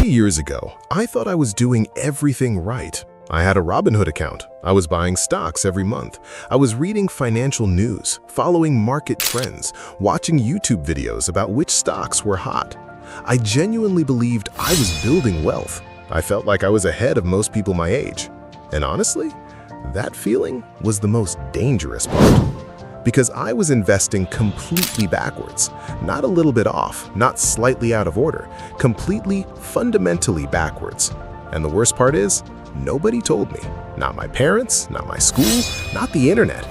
3 years ago, I thought I was doing everything right. I had a Robinhood account. I was buying stocks every month. I was reading financial news, following market trends, watching YouTube videos about which stocks were hot. I genuinely believed I was building wealth. I felt like I was ahead of most people my age. And honestly, that feeling was the most dangerous part. Because I was investing completely backwards, not a little bit off, not slightly out of order, completely, fundamentally backwards. And the worst part is, nobody told me. Not my parents, not my school, not the internet.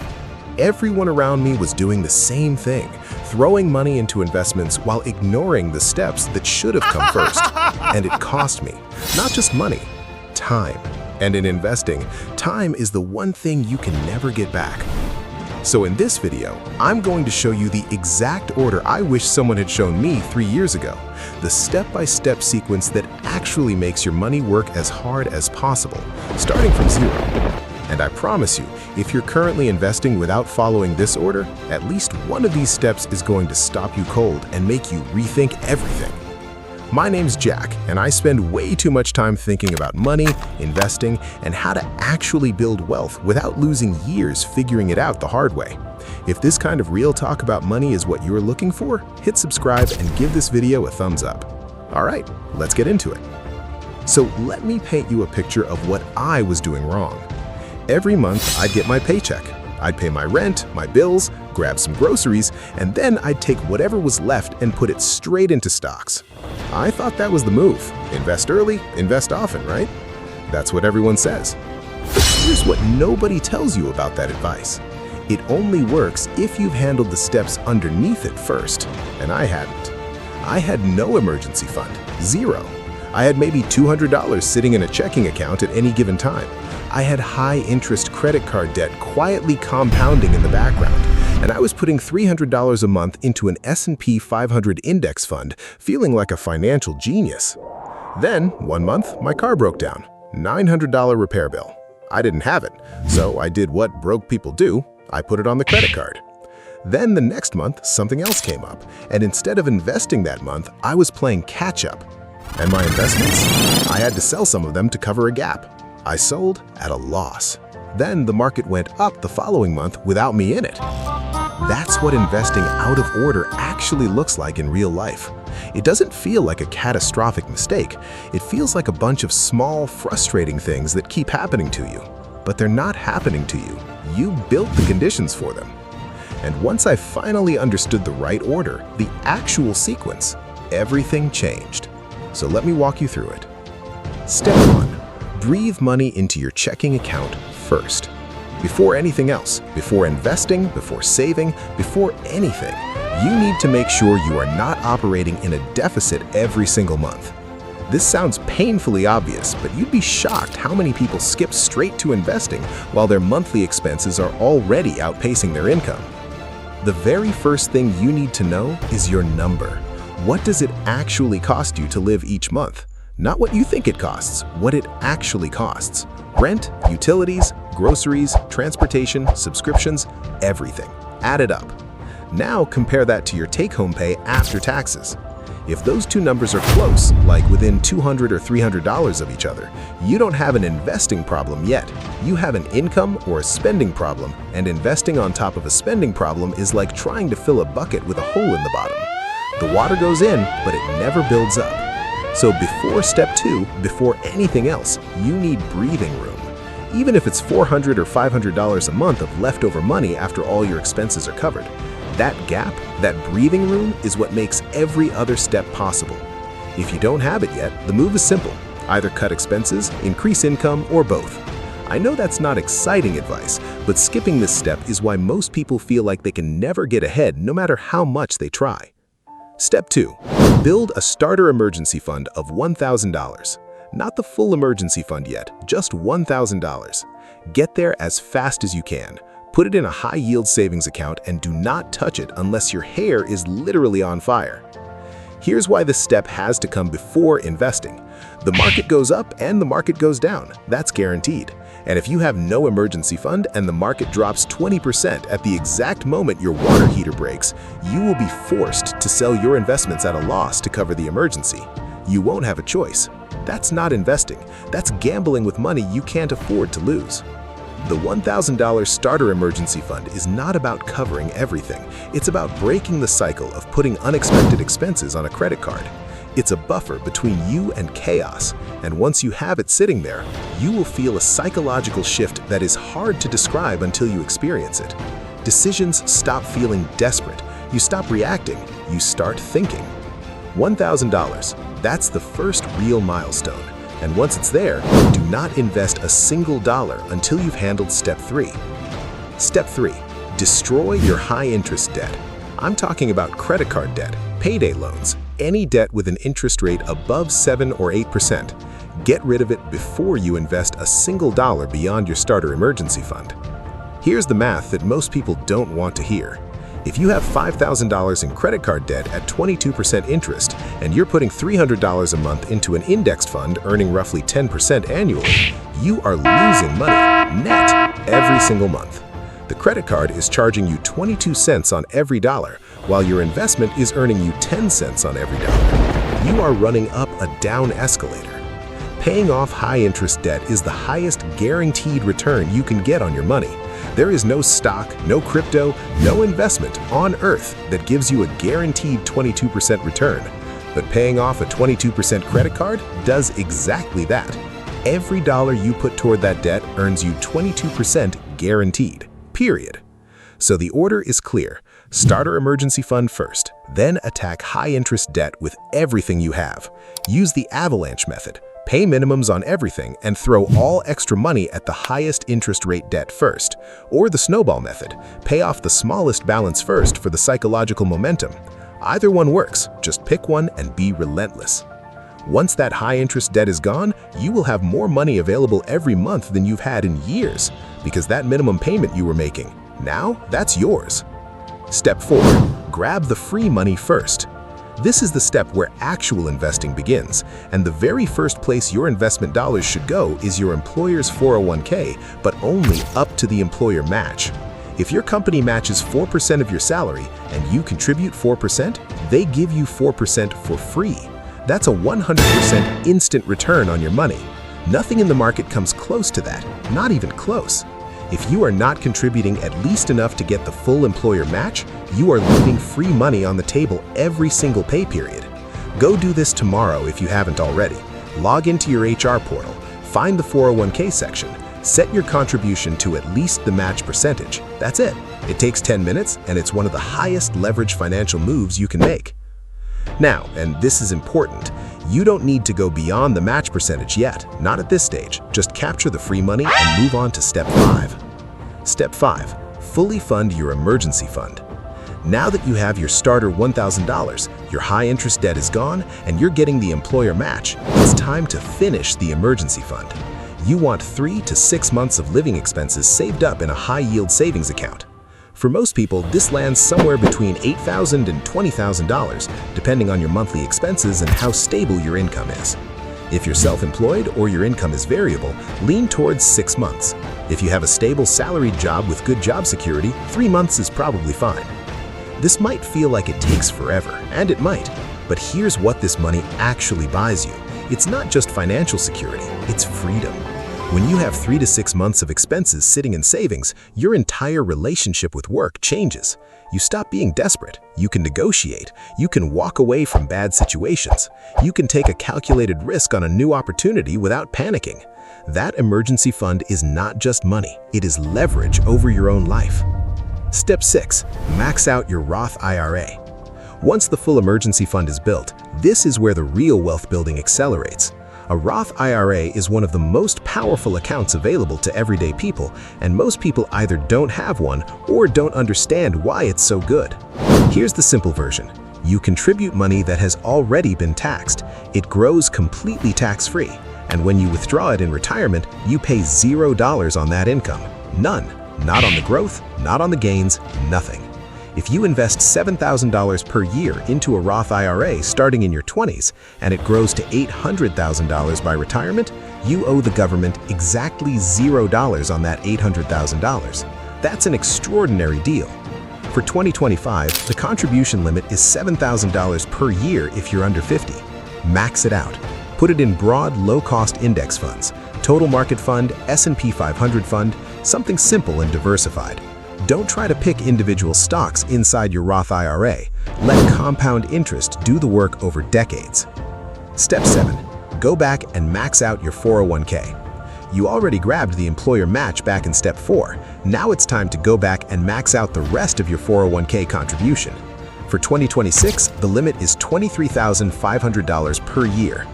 Everyone around me was doing the same thing, throwing money into investments while ignoring the steps that should have come first. And it cost me, not just money, time. And in investing, time is the one thing you can never get back. So in this video, I'm going to show you the exact order I wish someone had shown me 3 years ago, the step-by-step sequence that actually makes your money work as hard as possible, starting from zero. And I promise you, if you're currently investing without following this order, at least one of these steps is going to stop you cold and make you rethink everything. My name's Jack, and I spend way too much time thinking about money, investing, and how to actually build wealth without losing years figuring it out the hard way. If this kind of real talk about money is what you're looking for, hit subscribe and give this video a thumbs up. All right, let's get into it. So let me paint you a picture of what I was doing wrong. Every month, I'd get my paycheck. I'd pay my rent, my bills, grab some groceries, and then I'd take whatever was left and put it straight into stocks. I thought that was the move. Invest early, invest often, right? That's what everyone says. But here's what nobody tells you about that advice. It only works if you've handled the steps underneath it first, and I hadn't. I had no emergency fund, zero. I had maybe $200 sitting in a checking account at any given time. I had high-interest credit card debt quietly compounding in the background, and I was putting $300 a month into an S&P 500 index fund, feeling like a financial genius. Then, one month, my car broke down. $900 repair bill. I didn't have it, so I did what broke people do. I put it on the credit card. Then the next month, something else came up, and instead of investing that month, I was playing catch-up. And my investments? I had to sell some of them to cover a gap. I sold at a loss. Then the market went up the following month without me in it. That's what investing out of order actually looks like in real life. It doesn't feel like a catastrophic mistake. It feels like a bunch of small, frustrating things that keep happening to you. But they're not happening to you. You built the conditions for them. And once I finally understood the right order, the actual sequence, everything changed. So let me walk you through it. Step 1. Breathe money into your checking account first. Before anything else, before investing, before saving, before anything, you need to make sure you are not operating in a deficit every single month. This sounds painfully obvious, but you'd be shocked how many people skip straight to investing while their monthly expenses are already outpacing their income. The very first thing you need to know is your number. What does it actually cost you to live each month? Not what you think it costs, what it actually costs. Rent, utilities, groceries, transportation, subscriptions, everything. Add it up. Now compare that to your take-home pay after taxes. If those two numbers are close, like within $200 or $300 of each other, you don't have an investing problem yet. You have an income or a spending problem, and investing on top of a spending problem is like trying to fill a bucket with a hole in the bottom. The water goes in, but it never builds up. So before step 2, before anything else, you need breathing room. Even if it's $400 or $500 a month of leftover money after all your expenses are covered, that gap, that breathing room, is what makes every other step possible. If you don't have it yet, the move is simple. Either cut expenses, increase income, or both. I know that's not exciting advice, but skipping this step is why most people feel like they can never get ahead no matter how much they try. Step 2. Build a starter emergency fund of $1,000. Not the full emergency fund yet, just $1,000. Get there as fast as you can. Put it in a high-yield savings account and do not touch it unless your hair is literally on fire. Here's why this step has to come before investing. The market goes up and the market goes down. That's guaranteed. And if you have no emergency fund and the market drops 20% at the exact moment your water heater breaks, you will be forced to sell your investments at a loss to cover the emergency. You won't have a choice. That's not investing. That's gambling with money you can't afford to lose. The $1,000 starter emergency fund is not about covering everything. It's about breaking the cycle of putting unexpected expenses on a credit card. It's a buffer between you and chaos, and once you have it sitting there, you will feel a psychological shift that is hard to describe until you experience it. Decisions stop feeling desperate. You stop reacting. You start thinking. $1,000, that's the first real milestone. And once it's there, do not invest a single dollar until you've handled step 3. Step 3, destroy your high-interest debt. I'm talking about credit card debt, payday loans, any debt with an interest rate above 7 or 8%. Get rid of it before you invest a single dollar beyond your starter emergency fund. Here's the math that most people don't want to hear. If you have $5,000 in credit card debt at 22% interest and you're putting $300 a month into an indexed fund earning roughly 10% annually, you are losing money, net, every single month. The credit card is charging you 22 cents on every dollar, while your investment is earning you 10 cents on every dollar. You are running up a down escalator. Paying off high-interest debt is the highest guaranteed return you can get on your money. There is no stock, no crypto, no investment on earth that gives you a guaranteed 22% return. But paying off a 22% credit card does exactly that. Every dollar you put toward that debt earns you 22% guaranteed, period. So the order is clear. Starter emergency fund first, then attack high-interest debt with everything you have. Use the avalanche method. Pay minimums on everything and throw all extra money at the highest interest rate debt first. Or the snowball method. Pay off the smallest balance first for the psychological momentum. Either one works, just pick one and be relentless. Once that high-interest debt is gone, you will have more money available every month than you've had in years, because that minimum payment you were making, now that's yours. Step 4. Grab the free money first. This is the step where actual investing begins, and the very first place your investment dollars should go is your employer's 401k, but only up to the employer match. If your company matches 4% of your salary and you contribute 4%, they give you 4% for free. That's a 100% instant return on your money. Nothing in the market comes close to that, not even close. If you are not contributing at least enough to get the full employer match, you are leaving free money on the table every single pay period. Go do this tomorrow if you haven't already. Log into your HR portal, find the 401k section, set your contribution to at least the match percentage. That's it. It takes 10 minutes, and it's one of the highest leverage financial moves you can make. Now, and this is important, you don't need to go beyond the match percentage yet, not at this stage. Just capture the free money and move on to step 5. Step 5. Fully fund your emergency fund. Now that you have your starter $1,000, your high-interest debt is gone, and you're getting the employer match, it's time to finish the emergency fund. You want 3 to 6 months of living expenses saved up in a high-yield savings account. For most people, this lands somewhere between $8,000 and $20,000, depending on your monthly expenses and how stable your income is. If you're self-employed or your income is variable, lean towards 6 months. If you have a stable salaried job with good job security, 3 months is probably fine. This might feel like it takes forever, and it might, but here's what this money actually buys you. It's not just financial security, it's freedom. When you have 3 to 6 months of expenses sitting in savings, your entire relationship with work changes. You stop being desperate. You can negotiate. You can walk away from bad situations. You can take a calculated risk on a new opportunity without panicking. That emergency fund is not just money. It is leverage over your own life. Step 6. Max out your Roth IRA. Once the full emergency fund is built, this is where the real wealth building accelerates. A Roth IRA is one of the most powerful accounts available to everyday people, and most people either don't have one or don't understand why it's so good. Here's the simple version. You contribute money that has already been taxed. It grows completely tax-free, and when you withdraw it in retirement, you pay $0 on that income. None. Not on the growth, not on the gains, nothing. If you invest $7,000 per year into a Roth IRA starting in your 20s, and it grows to $800,000 by retirement, you owe the government exactly $0 on that $800,000. That's an extraordinary deal. For 2025, the contribution limit is $7,000 per year if you're under 50. Max it out. Put it in broad, low-cost index funds, total market fund, S&P 500 fund, something simple and diversified. Don't try to pick individual stocks inside your Roth IRA. Let compound interest do the work over decades. Step 7. Go back and max out your 401k. You already grabbed the employer match back in Step 4. Now it's time to go back and max out the rest of your 401k contribution. For 2026, the limit is $23,500 per year.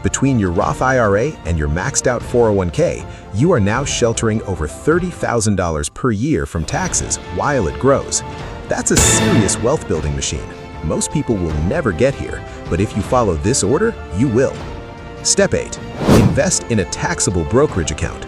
Between your Roth IRA and your maxed out 401k, you are now sheltering over $30,000 per year from taxes while it grows. That's a serious wealth building machine. Most people will never get here, but if you follow this order, you will. Step 8. Invest in a taxable brokerage account.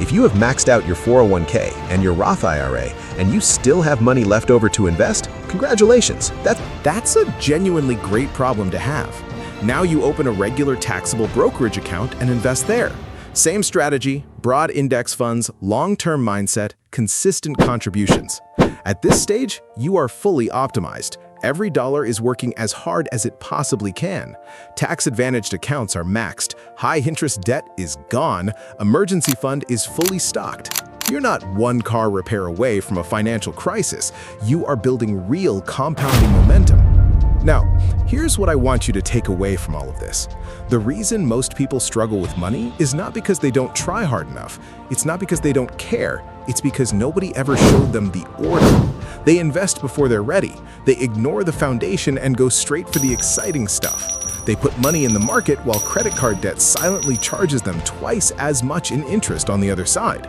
If you have maxed out your 401k and your Roth IRA and you still have money left over to invest, congratulations. That's a genuinely great problem to have. Now you open a regular taxable brokerage account and invest there. Same strategy, broad index funds, long-term mindset, consistent contributions. At this stage, you are fully optimized. Every dollar is working as hard as it possibly can. Tax-advantaged accounts are maxed, high-interest debt is gone, emergency fund is fully stocked. You're not one car repair away from a financial crisis. You are building real compounding momentum. Now, here's what I want you to take away from all of this. The reason most people struggle with money is not because they don't try hard enough. It's not because they don't care. It's because nobody ever showed them the order. They invest before they're ready. They ignore the foundation and go straight for the exciting stuff. They put money in the market while credit card debt silently charges them twice as much in interest on the other side.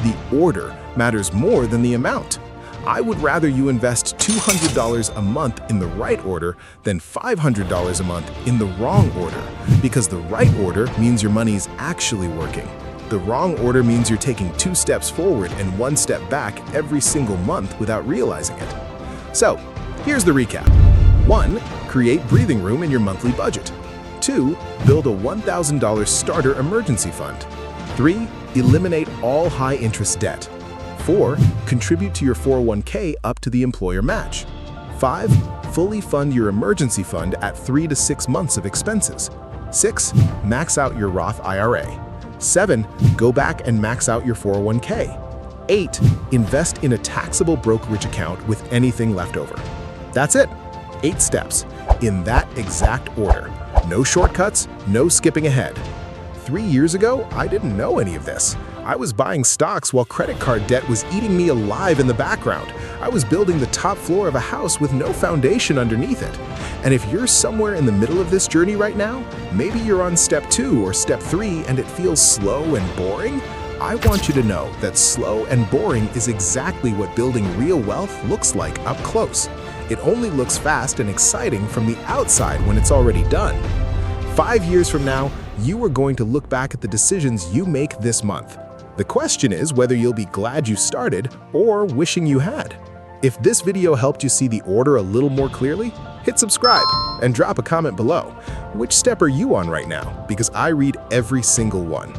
The order matters more than the amount. I would rather you invest $200 a month in the right order than $500 a month in the wrong order, because the right order means your money is actually working. The wrong order means you're taking 2 steps forward and 1 step back every single month without realizing it. So, here's the recap. 1. Create breathing room in your monthly budget. 2. Build a $1,000 starter emergency fund. 3. Eliminate all high-interest debt. 4. Contribute to your 401k up to the employer match. 5. Fully fund your emergency fund at 3 to 6 months of expenses. 6. Max out your Roth IRA. 7. Go back and max out your 401k. 8. Invest in a taxable brokerage account with anything left over. That's it. 8 steps, in that exact order. No shortcuts, no skipping ahead. 3 years ago, I didn't know any of this. I was buying stocks while credit card debt was eating me alive in the background. I was building the top floor of a house with no foundation underneath it. And if you're somewhere in the middle of this journey right now, maybe you're on step 2 or step 3 and it feels slow and boring, I want you to know that slow and boring is exactly what building real wealth looks like up close. It only looks fast and exciting from the outside when it's already done. 5 years from now, you are going to look back at the decisions you make this month. The question is whether you'll be glad you started or wishing you had. If this video helped you see the order a little more clearly, hit subscribe and drop a comment below. Which step are you on right now? Because I read every single one.